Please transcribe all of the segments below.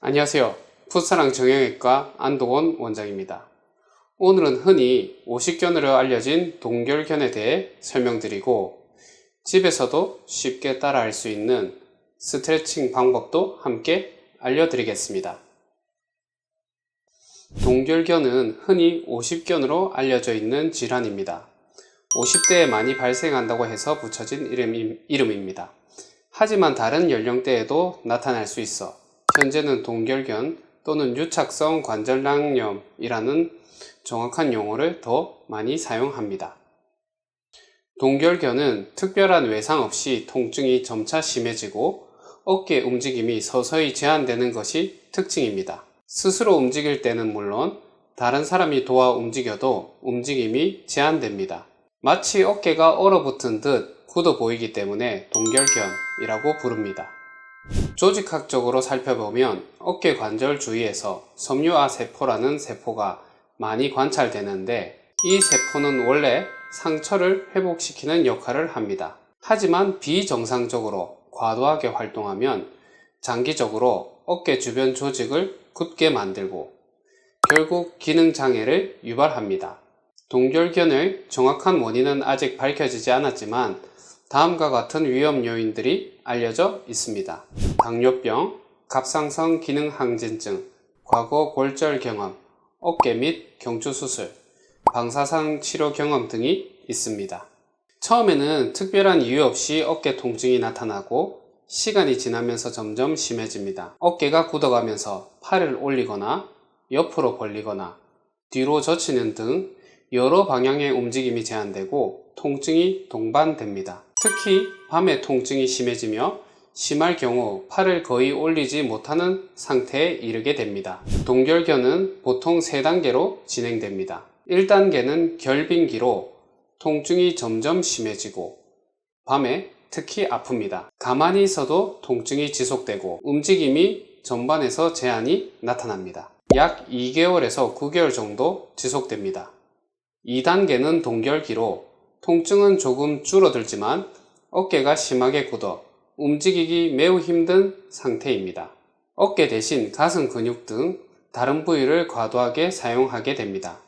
안녕하세요. 풋사랑 정형외과 안동원 원장입니다. 오늘은 흔히 오십견으로 알려진 동결견에 대해 설명드리고 집에서도 쉽게 따라할 수 있는 스트레칭 방법도 함께 알려드리겠습니다. 동결견은 흔히 오십견으로 알려져 있는 질환입니다. 50대에 많이 발생한다고 해서 붙여진 이름입니다. 하지만 다른 연령대에도 나타날 수 있어 현재는 동결견 또는 유착성 관절낭염이라는 정확한 용어를 더 많이 사용합니다. 동결견은 특별한 외상 없이 통증이 점차 심해지고 어깨 움직임이 서서히 제한되는 것이 특징입니다. 스스로 움직일 때는 물론 다른 사람이 도와 움직여도 움직임이 제한됩니다. 마치 어깨가 얼어붙은 듯 굳어 보이기 때문에 동결견이라고 부릅니다. 조직학적으로 살펴보면 어깨 관절 주위에서 섬유화 세포라는 세포가 많이 관찰되는데 이 세포는 원래 상처를 회복시키는 역할을 합니다. 하지만 비정상적으로 과도하게 활동하면 장기적으로 어깨 주변 조직을 굳게 만들고 결국 기능장애를 유발합니다. 동결견의 정확한 원인은 아직 밝혀지지 않았지만 다음과 같은 위험 요인들이 알려져 있습니다. 당뇨병, 갑상선 기능 항진증, 과거 골절 경험, 어깨 및 경추 수술, 방사선 치료 경험 등이 있습니다. 처음에는 특별한 이유 없이 어깨 통증이 나타나고 시간이 지나면서 점점 심해집니다. 어깨가 굳어가면서 팔을 올리거나 옆으로 벌리거나 뒤로 젖히는 등 여러 방향의 움직임이 제한되고 통증이 동반됩니다. 특히 밤에 통증이 심해지며 심할 경우 팔을 거의 올리지 못하는 상태에 이르게 됩니다. 동결견은 보통 3단계로 진행됩니다. 1단계는 결빙기로 통증이 점점 심해지고 밤에 특히 아픕니다. 가만히 있어도 통증이 지속되고 움직임이 전반에서 제한이 나타납니다. 약 2개월에서 9개월 정도 지속됩니다. 2단계는 동결기로 통증은 조금 줄어들지만 어깨가 심하게 굳어 움직이기 매우 힘든 상태입니다. 어깨 대신 가슴 근육 등 다른 부위를 과도하게 사용하게 됩니다.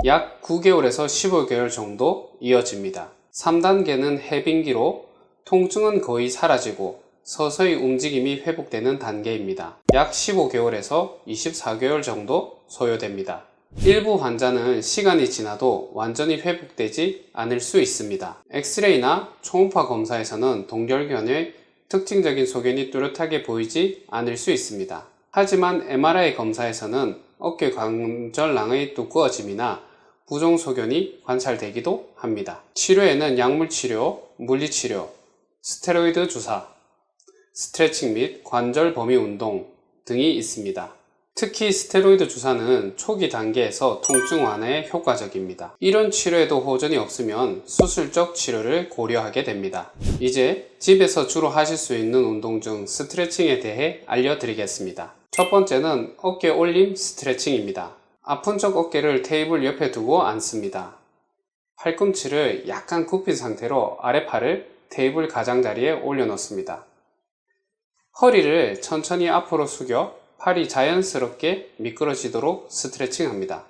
약 9개월에서 15개월 정도 이어집니다. 3단계는 해빙기로 통증은 거의 사라지고 서서히 움직임이 회복되는 단계입니다. 약 15개월에서 24개월 정도 소요됩니다. 일부 환자는 시간이 지나도 완전히 회복되지 않을 수 있습니다. 엑스레이나 초음파 검사에서는 동결견의 특징적인 소견이 뚜렷하게 보이지 않을 수 있습니다. 하지만 MRI 검사에서는 어깨 관절낭의 두꺼워짐이나 부종 소견이 관찰되기도 합니다. 치료에는 약물치료, 물리치료, 스테로이드 주사, 스트레칭 및 관절 범위 운동 등이 있습니다. 특히 스테로이드 주사는 초기 단계에서 통증 완화에 효과적입니다. 이런 치료에도 호전이 없으면 수술적 치료를 고려하게 됩니다. 이제 집에서 주로 하실 수 있는 운동 중 스트레칭에 대해 알려드리겠습니다. 첫 번째는 어깨 올림 스트레칭입니다. 아픈 쪽 어깨를 테이블 옆에 두고 앉습니다. 팔꿈치를 약간 굽힌 상태로 아랫팔을 테이블 가장자리에 올려놓습니다. 허리를 천천히 앞으로 숙여 팔이 자연스럽게 미끄러지도록 스트레칭합니다.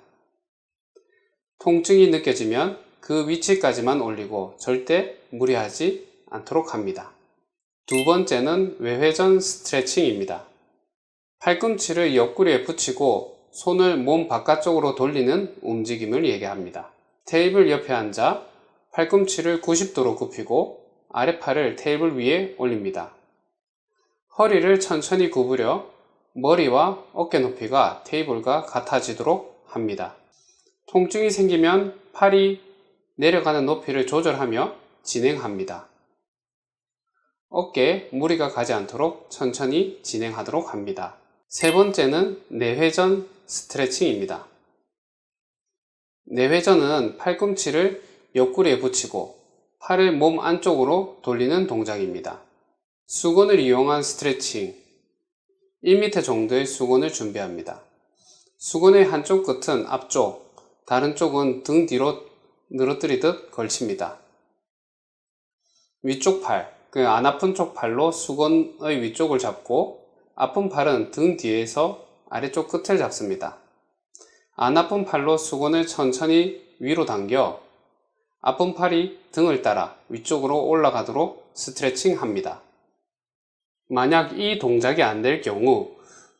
통증이 느껴지면 그 위치까지만 올리고 절대 무리하지 않도록 합니다. 두 번째는 외회전 스트레칭입니다. 팔꿈치를 옆구리에 붙이고 손을 몸 바깥쪽으로 돌리는 움직임을 얘기합니다. 테이블 옆에 앉아 팔꿈치를 90도로 굽히고 아랫팔을 테이블 위에 올립니다. 허리를 천천히 구부려 머리와 어깨 높이가 테이블과 같아지도록 합니다. 통증이 생기면 팔이 내려가는 높이를 조절하며 진행합니다. 어깨에 무리가 가지 않도록 천천히 진행하도록 합니다. 세 번째는 내회전 스트레칭입니다. 내회전은 팔꿈치를 옆구리에 붙이고 팔을 몸 안쪽으로 돌리는 동작입니다. 수건을 이용한 스트레칭 1m 정도의 수건을 준비합니다. 수건의 한쪽 끝은 앞쪽, 다른 쪽은 등 뒤로 늘어뜨리듯 걸칩니다. 위쪽 팔, 안 아픈 쪽 팔로 수건의 위쪽을 잡고 아픈 팔은 등 뒤에서 아래쪽 끝을 잡습니다. 안 아픈 팔로 수건을 천천히 위로 당겨 아픈 팔이 등을 따라 위쪽으로 올라가도록 스트레칭 합니다. 만약 이 동작이 안 될 경우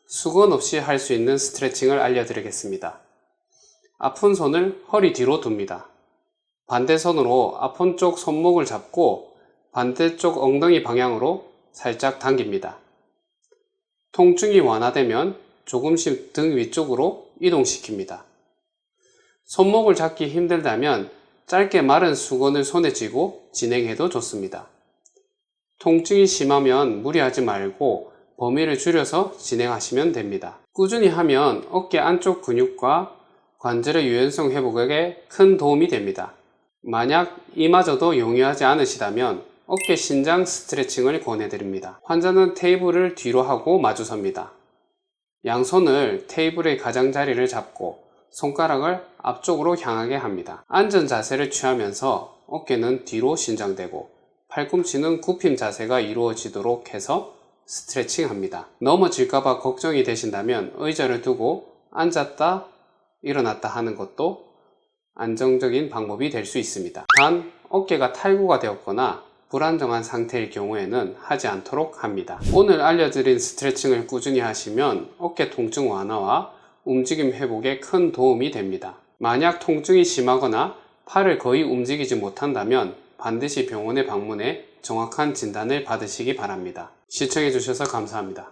수건 없이 할 수 있는 스트레칭을 알려드리겠습니다. 아픈 손을 허리 뒤로 둡니다. 반대손으로 아픈 쪽 손목을 잡고 반대쪽 엉덩이 방향으로 살짝 당깁니다. 통증이 완화되면 조금씩 등 위쪽으로 이동시킵니다. 손목을 잡기 힘들다면 짧게 마른 수건을 손에 쥐고 진행해도 좋습니다. 통증이 심하면 무리하지 말고 범위를 줄여서 진행하시면 됩니다. 꾸준히 하면 어깨 안쪽 근육과 관절의 유연성 회복에 큰 도움이 됩니다. 만약 이마저도 용이하지 않으시다면 어깨 신장 스트레칭을 권해드립니다. 환자는 테이블을 뒤로 하고 마주섭니다. 양손을 테이블의 가장자리를 잡고 손가락을 앞쪽으로 향하게 합니다. 앉은 자세를 취하면서 어깨는 뒤로 신장되고 팔꿈치는 굽힘 자세가 이루어지도록 해서 스트레칭 합니다. 넘어질까봐 걱정이 되신다면 의자를 두고 앉았다 일어났다 하는 것도 안정적인 방법이 될 수 있습니다. 단 어깨가 탈구가 되었거나 불안정한 상태일 경우에는 하지 않도록 합니다. 오늘 알려드린 스트레칭을 꾸준히 하시면 어깨 통증 완화와 움직임 회복에 큰 도움이 됩니다. 만약 통증이 심하거나 팔을 거의 움직이지 못한다면 반드시 병원에 방문해 정확한 진단을 받으시기 바랍니다. 시청해주셔서 감사합니다.